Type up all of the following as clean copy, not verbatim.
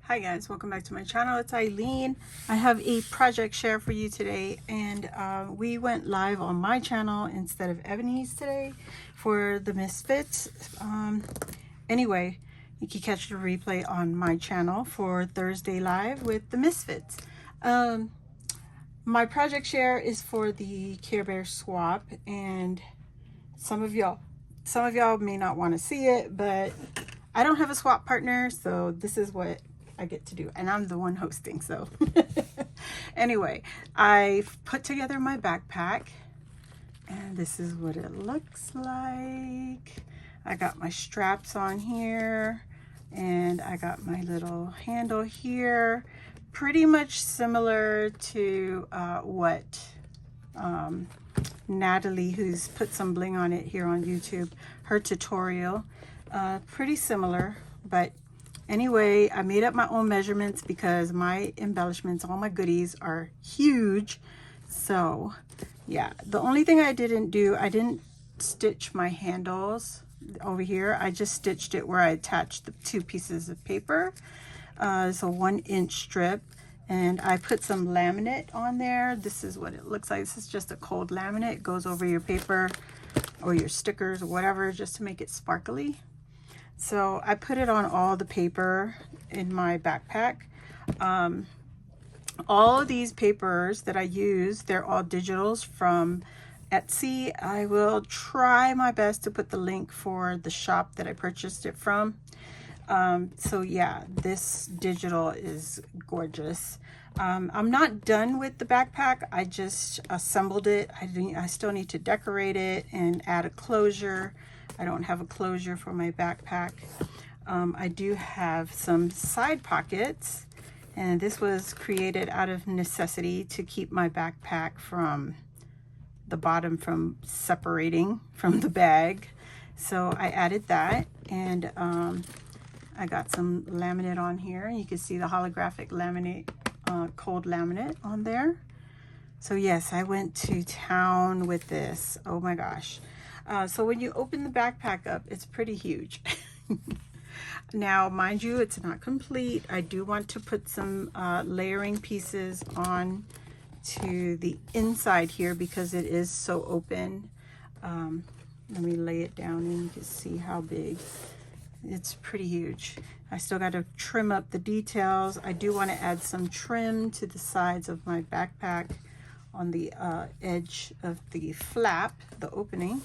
Hi guys, welcome back to my channel. It's Eileen. I have a project share for you today, and we went live on my channel instead of Ebony's today for the Misfits. Anyway, you can catch the replay on my channel for Thursday live with the Misfits. My project share is for the Care Bear swap, and some of y'all may not want to see it, but I don't have a swap partner, so this is what I get to do, and I'm the one hosting. So anyway, I put together my backpack, and this is what it looks like. I got my straps on here, and I got my little handle here, pretty much similar to what Natalie, who's put some bling on it here on YouTube, her tutorial, pretty similar. But anyway, I made up my own measurements because my embellishments, all my goodies are huge. So yeah, the only thing I didn't do, I didn't stitch my handles over here. I just stitched it where I attached the two pieces of paper. It's a 1-inch strip, and I put some laminate on there. This is what it looks like. This is just a cold laminate. It goes over your paper or your stickers or whatever, just to make it sparkly. So I put it on all the paper in my backpack. All of these papers that I use, they're all digitals from Etsy. I will try my best to put the link for the shop that I purchased it from. So yeah, this digital is gorgeous. I'm not done with the backpack. I just assembled it. I still need to decorate it and add a closure. I don't have a closure for my backpack. I do have some side pockets, and this was created out of necessity to keep my backpack from the bottom from separating from the bag. So I added that, and I got some laminate on here. You can see the holographic laminate, cold laminate on there. So yes, I went to town with this. Oh my gosh. So when you open the backpack up, it's pretty huge. Now, mind you, it's not complete. I do want to put some layering pieces on to the inside here because it is so open. Let me lay it down and you can see how big. It's pretty huge. I still got to trim up the details. I do want to add some trim to the sides of my backpack on the edge of the flap, the opening.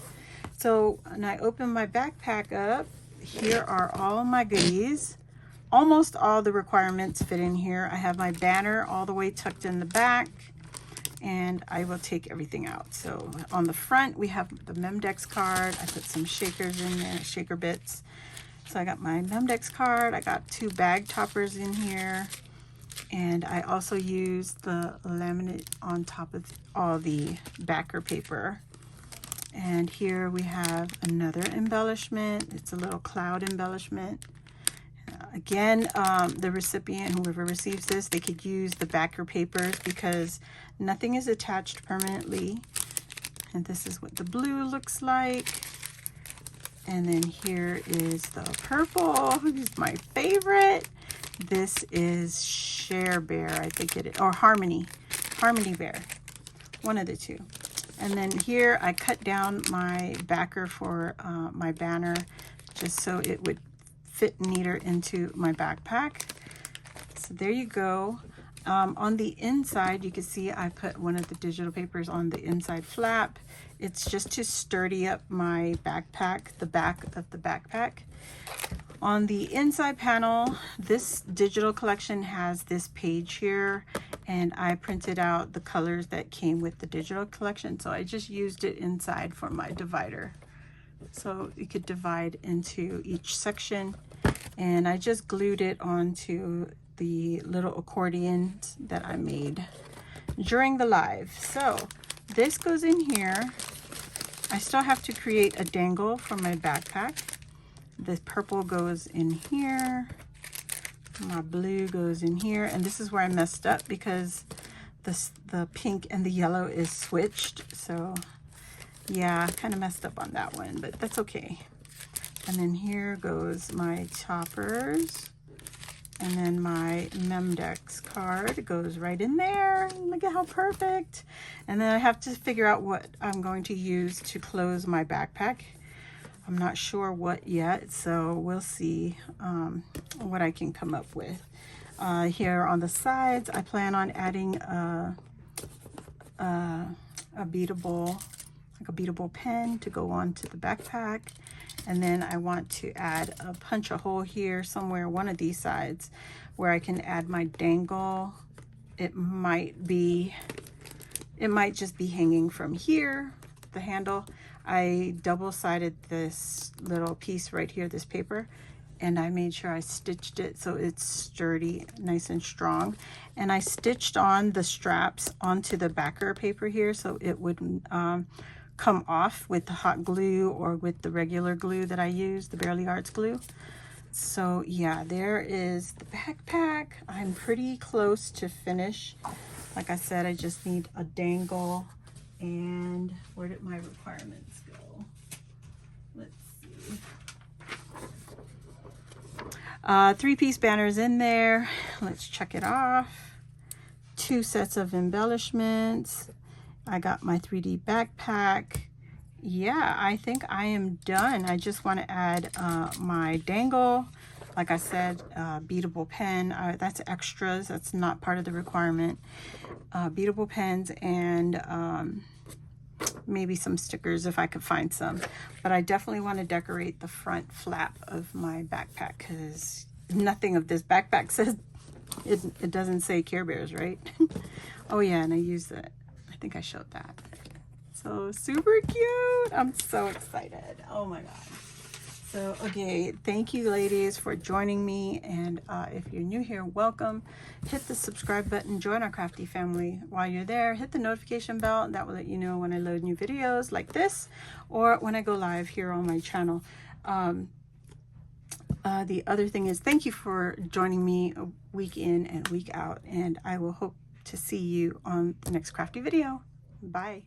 So when I open my backpack up, here are all my goodies. Almost all the requirements fit in here. I have my banner all the way tucked in the back, and I will take everything out. So on the front, we have the Memdex card. I put some shakers in there, shaker bits. So I got my Memdex card. I got 2 bag toppers in here. And I also used the laminate on top of all the backer paper. And here we have another embellishment. It's a little cloud embellishment. Again, the recipient, whoever receives this, they could use the backer papers because nothing is attached permanently. And this is what the blue looks like. And then here is the purple, which is my favorite. This is Share Bear, I think it is, or Harmony Bear, one of the two. And then here I cut down my backer for my banner just so it would fit neater into my backpack. So there you go. On the inside, you can see I put one of the digital papers on the inside flap. It's just to sturdy up my backpack, the back of the backpack. On the inside panel, this digital collection has this page here, and I printed out the colors that came with the digital collection. So I just used it inside for my divider. So you could divide into each section, and I just glued it onto the little accordions that I made during the live. So this goes in here. I still have to create a dangle for my backpack. The purple goes in here. My blue goes in here. And this is where I messed up because the pink and the yellow is switched. So yeah, kind of messed up on that one, but that's okay. And then here goes my toppers. And then my Memdex card goes right in there. Look at how perfect. And then I have to figure out what I'm going to use to close my backpack. I'm not sure what yet, so we'll see what I can come up with. Here on the sides, I plan on adding a beadable, like a beadable pen to go onto the backpack. And then I want to add punch a hole here somewhere, one of these sides, where I can add my dangle. It might just be hanging from here, the handle. I double-sided this little piece right here, this paper, and I made sure I stitched it so it's sturdy, nice and strong. And I stitched on the straps onto the backer paper here so it wouldn't come off with the hot glue or with the regular glue that I use, the Barely Arts glue. So yeah, there is the backpack. I'm pretty close to finish. Like I said, I just need a dangle. And where did my requirements go? Let's see. 3-piece banners in there. Let's check it off. 2 sets of embellishments. I got my 3D backpack. Yeah, I think I am done. I just want to add my dangle. Like I said, beadable pen. That's extras. That's not part of the requirement. Beadable pens and maybe some stickers if I could find some. But I definitely want to decorate the front flap of my backpack because nothing of this backpack says, it doesn't say Care Bears, right? Oh yeah, and I used it. I think I showed that. So super cute. I'm so excited. Oh my God. So, okay, thank you ladies for joining me. And if you're new here, welcome. Hit the subscribe button, join our crafty family. While you're there, hit the notification bell, and that will let you know when I load new videos like this or when I go live here on my channel. The other thing is, thank you for joining me week in and week out, and I will hope to see you on the next crafty video. Bye.